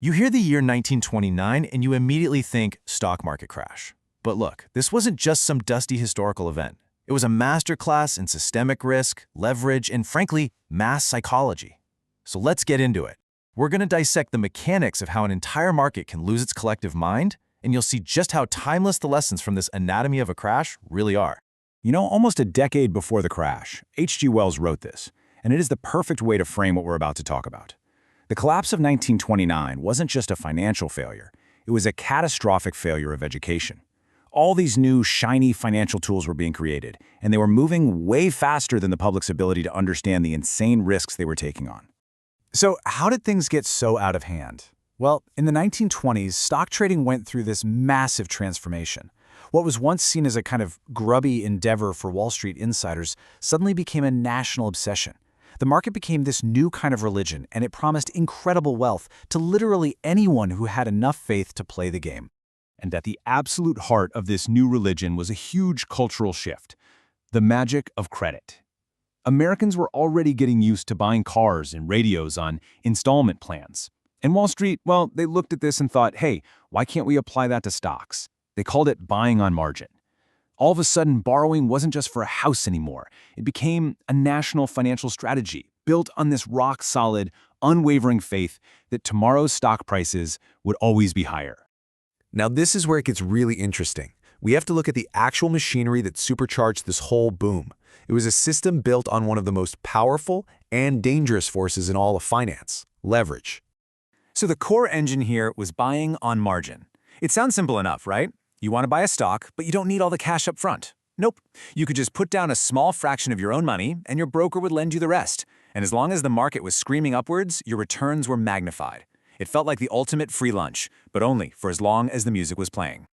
You hear the year 1929 and you immediately think stock market crash. But look, this wasn't just some dusty historical event. It was a masterclass in systemic risk, leverage, and frankly, mass psychology. So let's get into it. We're going to dissect the mechanics of how an entire market can lose its collective mind, and you'll see just how timeless the lessons from this anatomy of a crash really are. Almost a decade before the crash, H.G. Wells wrote this, and it is the perfect way to frame what we're about to talk about. The collapse of 1929 wasn't just a financial failure, it was a catastrophic failure of education. All these new, shiny financial tools were being created, and they were moving way faster than the public's ability to understand the insane risks they were taking on. So how did things get so out of hand? Well, in the 1920s, stock trading went through this massive transformation. What was once seen as a kind of grubby endeavor for Wall Street insiders suddenly became a national obsession. The market became this new kind of religion, and it promised incredible wealth to literally anyone who had enough faith to play the game. And at the absolute heart of this new religion was a huge cultural shift: the magic of credit. Americans were already getting used to buying cars and radios on installment plans. And Wall Street, well, they looked at this and thought, hey, why can't we apply that to stocks? They called it buying on margin. All of a sudden, borrowing wasn't just for a house anymore. It became a national financial strategy built on this rock-solid, unwavering faith that tomorrow's stock prices would always be higher. Now this is where it gets really interesting. We have to look at the actual machinery that supercharged this whole boom. It was a system built on one of the most powerful and dangerous forces in all of finance: leverage. So the core engine here was buying on margin. It sounds simple enough, right? You want to buy a stock, but you don't need all the cash up front. Nope. You could just put down a small fraction of your own money, and your broker would lend you the rest. And as long as the market was screaming upwards, your returns were magnified. It felt like the ultimate free lunch, but only for as long as the music was playing.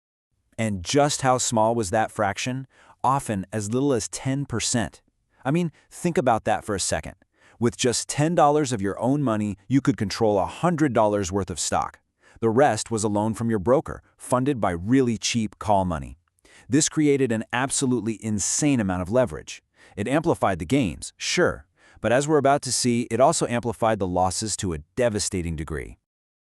And just how small was that fraction? Often as little as 10%. I mean, think about that for a second. With just $10 of your own money, you could control $100 worth of stock. The rest was a loan from your broker, funded by really cheap call money. This created an absolutely insane amount of leverage. It amplified the gains, sure, but as we're about to see, it also amplified the losses to a devastating degree.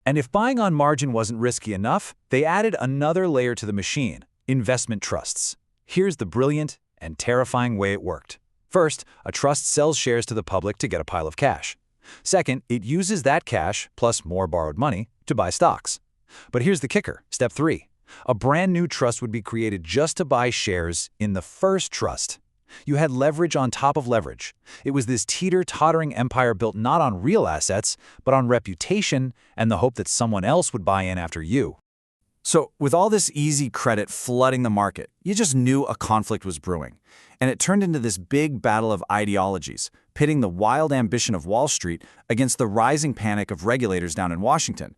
And if buying on margin wasn't risky enough, they added another layer to the machine: investment trusts. Here's the brilliant and terrifying way it worked. First, a trust sells shares to the public to get a pile of cash. Second, it uses that cash, plus more borrowed money, to buy stocks. But here's the kicker, step 3. A brand new trust would be created just to buy shares in the first trust. You had leverage on top of leverage. It was this teeter-tottering empire built not on real assets, but on reputation and the hope that someone else would buy in after you. So, with all this easy credit flooding the market, you just knew a conflict was brewing. And it turned into this big battle of ideologies, pitting the wild ambition of Wall Street against the rising panic of regulators down in Washington.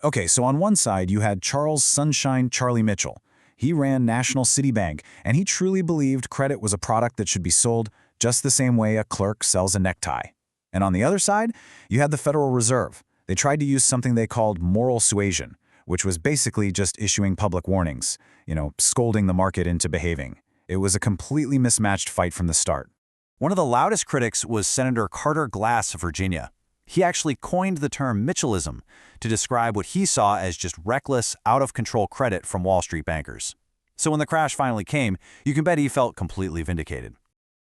Okay, so on one side you had Charles "Sunshine" Charlie Mitchell. He ran National City Bank, and he truly believed credit was a product that should be sold just the same way a clerk sells a necktie. And on the other side, you had the Federal Reserve. They tried to use something they called moral suasion, which was basically just issuing public warnings, scolding the market into behaving. It was a completely mismatched fight from the start. One of the loudest critics was Senator Carter Glass of Virginia. He actually coined the term Mitchellism to describe what he saw as just reckless, out-of-control credit from Wall Street bankers. So when the crash finally came, you can bet he felt completely vindicated.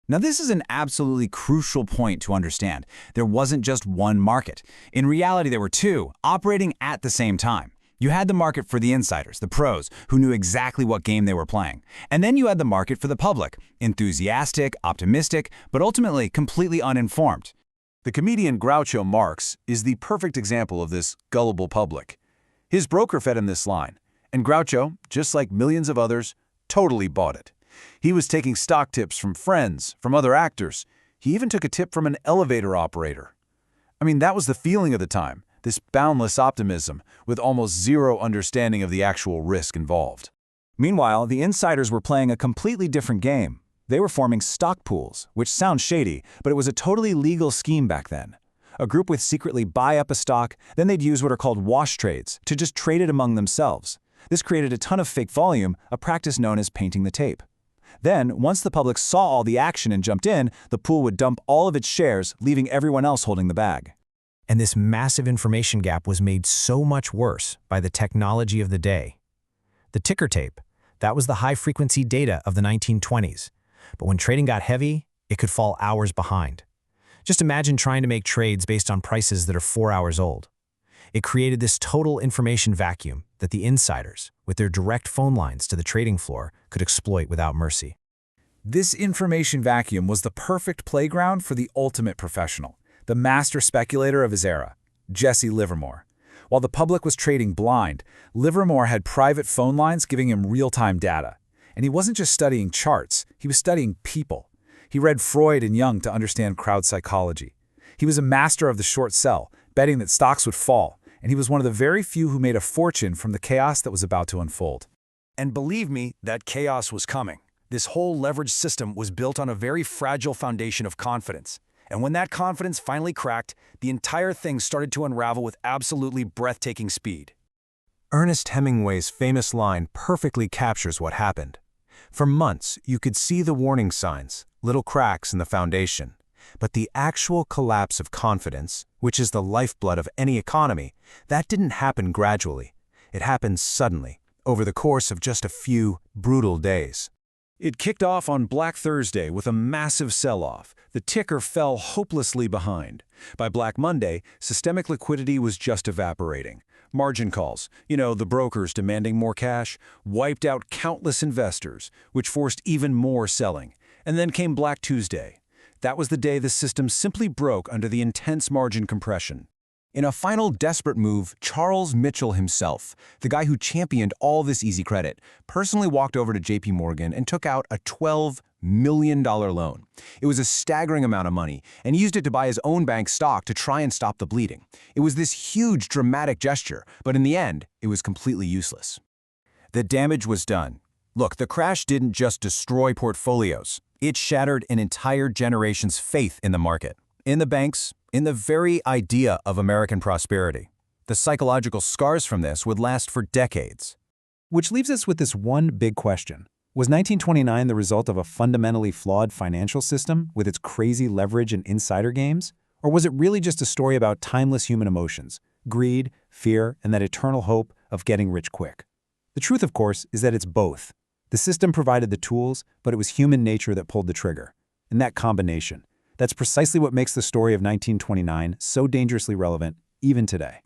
Now this is an absolutely crucial point to understand. There wasn't just one market. In reality, there were two, operating at the same time. You had the market for the insiders, the pros, who knew exactly what game they were playing. And then you had the market for the public, enthusiastic, optimistic, but ultimately completely uninformed. The comedian Groucho Marx is the perfect example of this gullible public. His broker fed him this line, and Groucho, just like millions of others, totally bought it. He was taking stock tips from friends, from other actors. He even took a tip from an elevator operator. I mean, that was the feeling of the time, this boundless optimism, with almost zero understanding of the actual risk involved. Meanwhile, the insiders were playing a completely different game. They were forming stock pools, which sounds shady, but it was a totally legal scheme back then. A group would secretly buy up a stock, then they'd use what are called wash trades to just trade it among themselves. This created a ton of fake volume, a practice known as painting the tape. Then, once the public saw all the action and jumped in, the pool would dump all of its shares, leaving everyone else holding the bag. And this massive information gap was made so much worse by the technology of the day. The ticker tape, that was the high-frequency data of the 1920s. But when trading got heavy, it could fall hours behind. Just imagine trying to make trades based on prices that are 4 hours old. It created this total information vacuum that the insiders, with their direct phone lines to the trading floor, could exploit without mercy. This information vacuum was the perfect playground for the ultimate professional, the master speculator of his era, Jesse Livermore. While the public was trading blind, Livermore had private phone lines giving him real-time data. And he wasn't just studying charts, he was studying people. He read Freud and Jung to understand crowd psychology. He was a master of the short sell, betting that stocks would fall, and he was one of the very few who made a fortune from the chaos that was about to unfold. And believe me, that chaos was coming. This whole leveraged system was built on a very fragile foundation of confidence. And when that confidence finally cracked, the entire thing started to unravel with absolutely breathtaking speed. Ernest Hemingway's famous line perfectly captures what happened. For months, you could see the warning signs, little cracks in the foundation. But the actual collapse of confidence, which is the lifeblood of any economy, that didn't happen gradually. It happened suddenly, over the course of just a few brutal days. It kicked off on Black Thursday with a massive sell-off. The ticker fell hopelessly behind. By Black Monday, systemic liquidity was just evaporating. Margin calls, the brokers demanding more cash, wiped out countless investors, which forced even more selling. And then came Black Tuesday. That was the day the system simply broke under the intense margin compression. In a final desperate move, Charles Mitchell himself, the guy who championed all this easy credit, personally walked over to JP Morgan and took out a $12 million loan. It was a staggering amount of money, and he used it to buy his own bank's stock to try and stop the bleeding. It was this huge, dramatic gesture, but in the end, it was completely useless. The damage was done. Look, the crash didn't just destroy portfolios. It shattered an entire generation's faith in the market, in the banks, in the very idea of American prosperity. The psychological scars from this would last for decades. Which leaves us with this one big question. Was 1929 the result of a fundamentally flawed financial system with its crazy leverage and insider games? Or was it really just a story about timeless human emotions, greed, fear, and that eternal hope of getting rich quick? The truth, of course, is that it's both. The system provided the tools, but it was human nature that pulled the trigger. And that combination, that's precisely what makes the story of 1929 so dangerously relevant, even today.